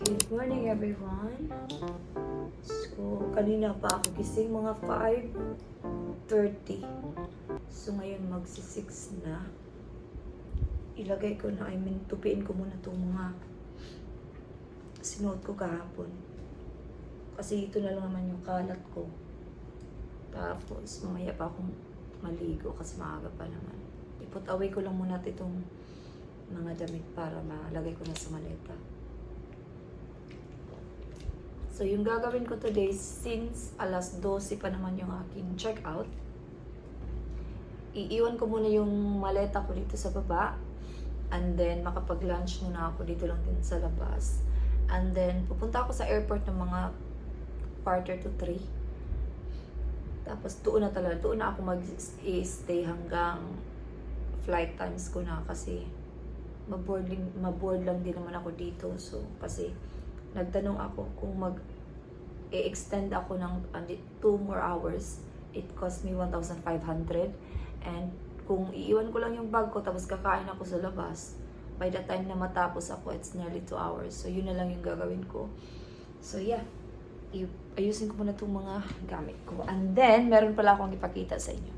Good morning everyone. So, kanina pa ako gising mga 5:30. So, ngayon magsi-6 na. Ilagay ko na, tupiin ko muna itong mga sinuot ko kahapon. Kasi ito na lang naman yung kalat ko. Tapos, mamaya pa akong maligo kasi maaga pa naman. I-put away ko lang muna itong mga damit para malagay ko na sa maleta. So, yung gagawin ko today, since alas 12 pa naman yung aking check-out, iiwan ko muna yung maleta ko dito sa baba. And then, makapag-lunch muna ako dito lang din sa labas. And then, pupunta ako sa airport ng mga 2:45. Tapos, doon na ako mag-stay hanggang flight times ko na kasi maboard lang din naman ako dito. So, kasi nagtanong ako kung mag-extend ako ng 2 more hours. It cost me 1,500. And kung iiwan ko lang yung bag ko tapos kakain ako sa labas, by the time na matapos ako, it's nearly 2 hours. So, yun na lang yung gagawin ko. So, yeah. Ayusin ko muna itong mga gamit ko. And then, meron pala akong ipakita sa inyo.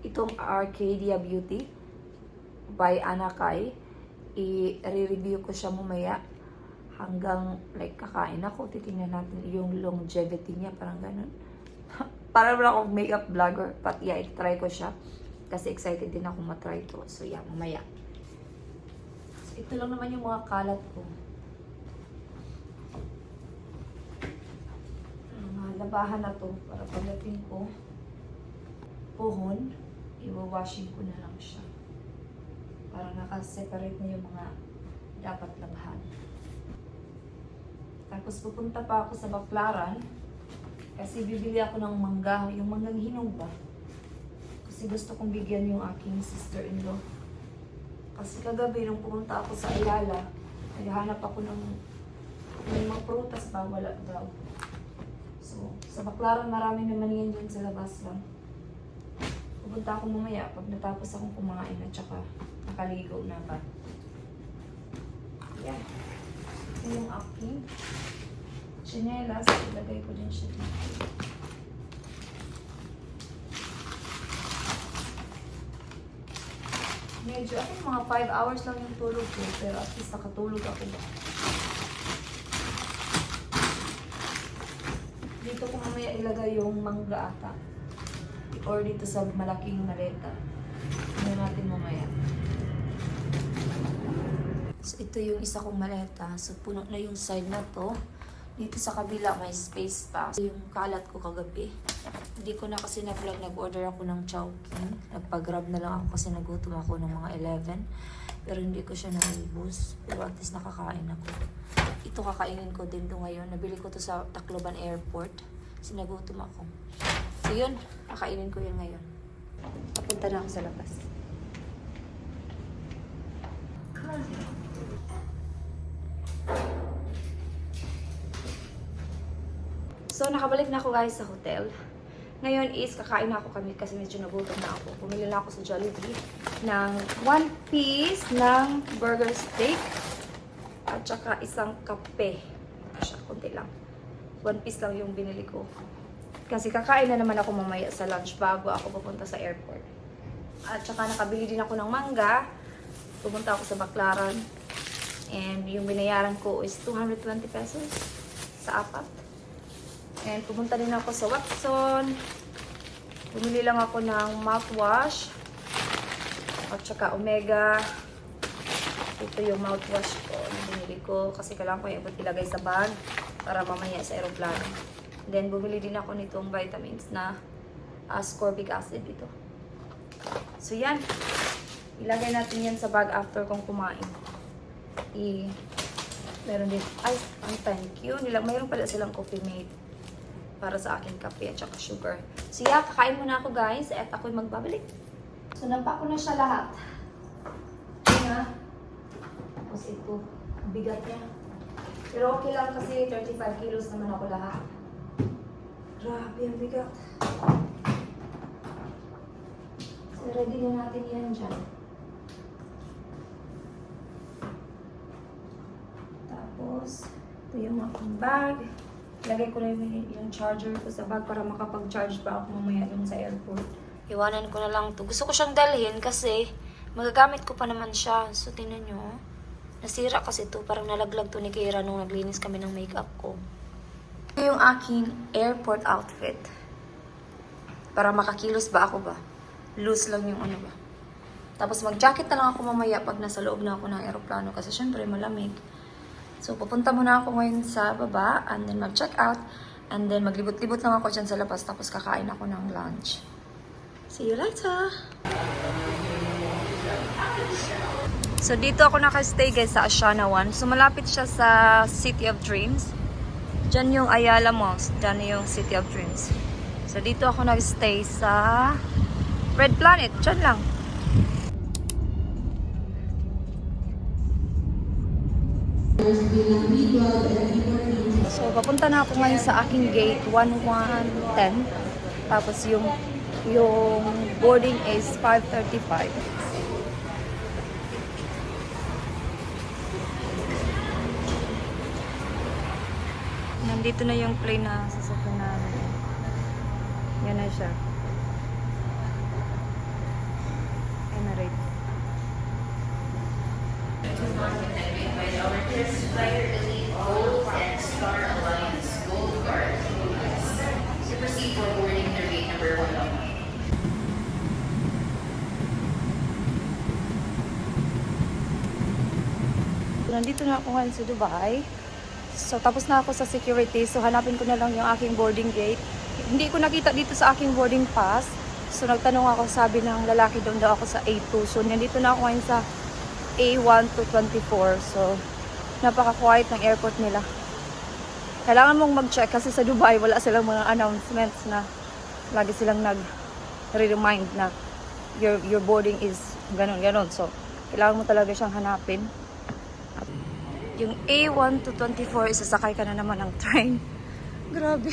Itong Arcadia Beauty by Anna Kai. I-review ko siya mamaya hanggang like kakain ako. Titingnan natin yung longevity niya, parang ganun. Parang wala akong makeup vlogger, but yeah, i-try ko siya kasi excited din ako matry ito. So yeah, mamaya. So, ito lang naman yung mga kalat ko. Mga labahan na to para pagdating ko puhon, iwawashing ko na lang siya. Para nakaseparate na yung mga dapat labahan. Tapos pupunta pa ako sa Baclaran kasi bibili ako ng mangga, yung manggang hinog ba? Kasi gusto kong bigyan yung aking sister-in-law. Kasi kagabi nung pumunta ako sa Ayala, naghahanap ako ng mga prutas ba, wala daw. So, sa Baclaran marami naman yan dyan sa labas lang. Pupunta ako mamaya pag natapos akong kumain at saka nakaligo na ba. Yan. Ito yung aking chinelas. Ilagay ko din siya dito. Medyo ako mga 5 hours lang yung tulog ko. Pero at least nakatulog ako ba. Dito ko mamaya ilagay yung mangga ata. Or dito sa malaking maleta. Ano natin mamaya. So, ito yung isa kong maleta. So, puno na yung side na to. Dito sa kabila, may space pa. So, yung kalat ko kagabi. Hindi ko na kasi na-vlog. Nag-order ako ng Chowking. Nagpa-grab na lang ako kasi nagutom ako ng mga 11. Pero hindi ko siya naubos. Pero at least nakakain ako. Ito kakainin ko din to ngayon. Nabili ko to sa Tacloban Airport. Kasi nagutom ako. So, yun. Kakainin ko yun ngayon. Papunta na ako sa labas. So, nakabalik na ako guys sa hotel. Ngayon is kakain na ako kami kasi medyo nagutom na ako. Pumili na ako sa Jollibee ng 1 piece ng burger steak at saka isang kape. Siya, konti lang. 1 piece lang yung binili ko. Kasi kakain na naman ako mamaya sa lunch bago ako pupunta sa airport. At saka nakabili din ako ng mangga. Pumunta ako sa Baclaran. And yung binayaran ko is 220 pesos sa apat. And pumunta din ako sa Watson. Bumili lang ako ng mouthwash. At saka Omega. Ito yung mouthwash ko na binili ko. Kasi kailangan ko yung ilagay sa bag para mamaya sa aeroplano. Then bumili din ako nitong vitamins na ascorbic acid dito. So yan. Ilagay natin yan sa bag after kong kumain. Meron din. Ay, thank you. Mayroon pala silang coffee mate para sa aking kape at saka sugar. So yeah, kakain muna ako guys at ako'y magbabalik. So nampak ko na siya lahat. Ayan. Tapos ito, ang bigat niya. Pero okay lang kasi 35 kilos naman ako lahat. Grabe ang bigat. So ready na natin yan dyan. Tapos, Ito yung aking bag. Lagay ko na yung charger ko sa bag para makapag-charge pa ako mamaya dun sa airport. Iwanan ko na lang to. Gusto ko siyang dalhin kasi magagamit ko pa naman siya. So, tingnan nyo. Nasira kasi to. Parang nalaglag to ni Kira nung naglinis kami ng makeup ko. Ito yung aking airport outfit. Para makakilos ba ako ba? Loose lang yung ano ba. Tapos mag-jacket na lang ako mamaya pag nasa loob na ako ng aeroplano kasi syempre malamig. So, pupunta muna ako ngayon sa baba and then mag-check out and then maglibot-libot lang ako dyan sa labas tapos kakain ako ng lunch. See you later! So, dito ako nakastay guys sa Asiana 1. So, malapit siya sa City of Dreams. Diyan yung Ayala Malls. Diyan yung City of Dreams. So, dito ako nagstay sa Red Planet. Diyan lang. So, papunta na ako ngayon sa aking gate 1110. Tapos yung boarding is 5:35. Nandito na yung plane na sasakyan namin. Yan na siya. Emirates. Nandito na ako ngayon sa Dubai. So, tapos na ako sa security. So, hanapin ko na lang yung aking boarding gate. Hindi ko nakita dito sa aking boarding pass. So, nagtanong ako, sabi ng lalaki doon daw ako sa A2. So, nandito na ako ngayon sa A1 to 24. So, napaka-quiet ng airport nila. Kailangan mong mag-check kasi sa Dubai, wala silang mga announcements na lagi silang nag-remind na your boarding is ganon-ganon. So, kailangan mo talaga siyang hanapin. Yung A1 to 24, isasakay ka na naman ng train. Grabe.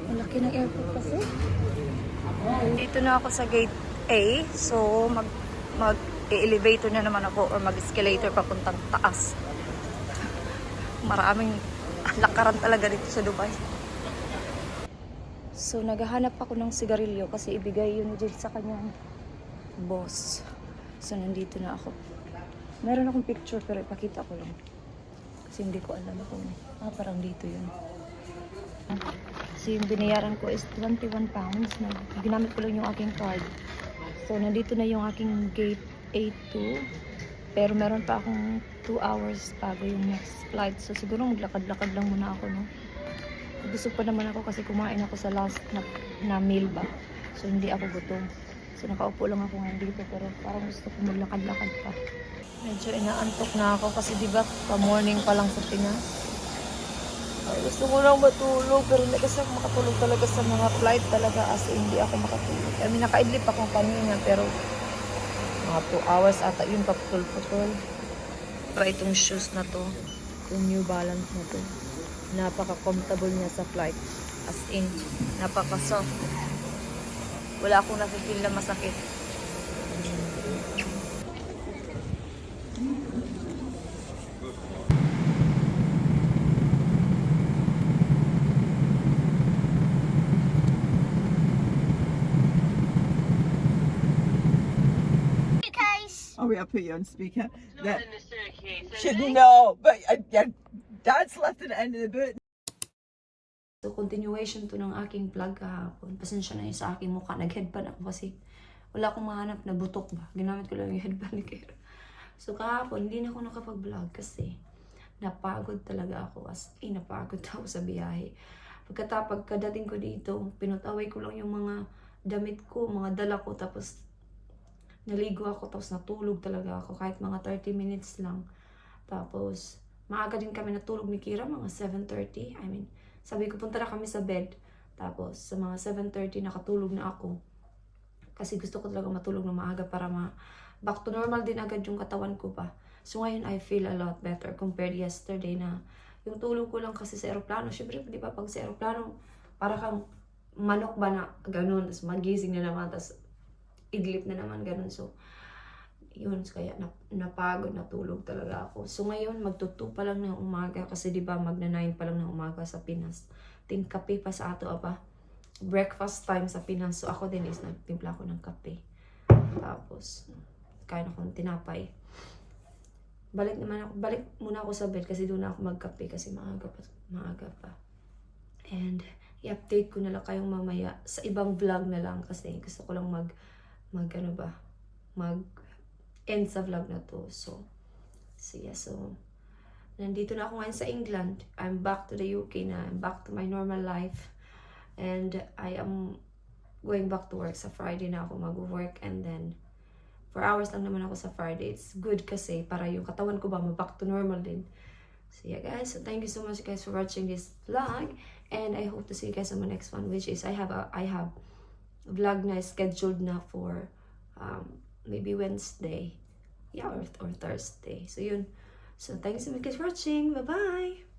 Ang laki ng airport kasi. Dito na ako sa gate A. So, mag-elevator na naman ako or mag-escalator papuntang taas. Maraming lakaran talaga dito sa Dubai. So, naghahanap ako ng sigarilyo kasi ibigay yun dyan sa kanyang boss. So, nandito na ako. Meron akong picture pero ipakita ko lang. Kasi hindi ko alam kung parang dito yun. Kasi yung binayaran ko is 21 pounds na ginamit ko lang yung aking card. So, nandito na yung aking gate A2. Pero meron pa akong 2 hours bago yung next flight. So, siguro maglakad-lakad lang muna ako, no? Busog pa naman ako kasi kumain ako sa last na meal ba. So, hindi ako gutom. So, nakaupo lang ako ngayon dito pero parang gusto ko maglakad-lakad pa. Medyo inaantok na ako kasi diba pa-morning pa lang sa Pinas. Ay, gusto ko lang matulog pero hindi kasi ako makatulog talaga sa mga flight talaga as hindi ako makatulog. I mean, nakaidlip ako kanina pero mga 2 hours ata yun paputol-putol. Para itong shoes na to, yung New Balance na to, napaka-comfortable niya sa flight. As in, napaka-soft. Wala akong nafe-feel na masakit. Oh, we put you on speaker. Not in the staircase. Should know, but Dad's left at the end of the boot. So, continuation to ng aking vlog kahapon. Pasensya na yun sa aking mukha. Nag-headband ako kasi wala akong mahanap na butok ba. Ginamit ko lang yung headband ni Kira. So, kahapon, hindi na ako nakapag-vlog kasi napagod talaga ako. As in, napagod ako sa biyahe. Pagkadating ko dito, pinutaway ko lang yung mga damit ko, mga dala ko, tapos naligo ako, tapos natulog talaga ako kahit mga 30 minutes lang. Tapos, maaga din kami natulog ni Kira, mga 7:30. I mean, sabi ko, punta na kami sa bed. Tapos, sa mga 7:30, nakatulog na ako. Kasi gusto ko talaga matulog na maaga para back to normal din agad yung katawan ko pa. So, ngayon, I feel a lot better compared yesterday na yung tulog ko lang kasi sa aeroplano. Siyempre, di ba, pag sa aeroplano, para kang manok ba na ganun, tapos magising na naman, tapos idlip na naman ganun. So, yun, kaya napagod, natulog talaga ako. So ngayon, magtutu pa lang ng umaga kasi di ba magna-9 pa lang ng umaga sa Pinas. Kape pa sa ato, aba. Breakfast time sa Pinas. So ako din is nagtimpla ako ng kape. Tapos, kain akong tinapay. Balik muna ako sa bed kasi doon ako magkape kasi maaga pa. And i-update ko na lang kayong mamaya sa ibang vlog na lang kasi gusto ko lang mag end sa vlog na to. So yeah, so nandito na ako ngayon sa England. I'm back to the UK na. I'm back to my normal life. And I am going back to work sa Friday na ako mag-work, and then 4 hours lang naman ako sa Friday. It's good kasi para yung katawan ko ba back to normal din. So yeah guys, so thank you so much guys for watching this vlog, and I hope to see you guys on my next one, which is I have a vlog na scheduled na for maybe Wednesday, yeah, or Thursday. So yun. So thank you so much guys for watching. Bye bye.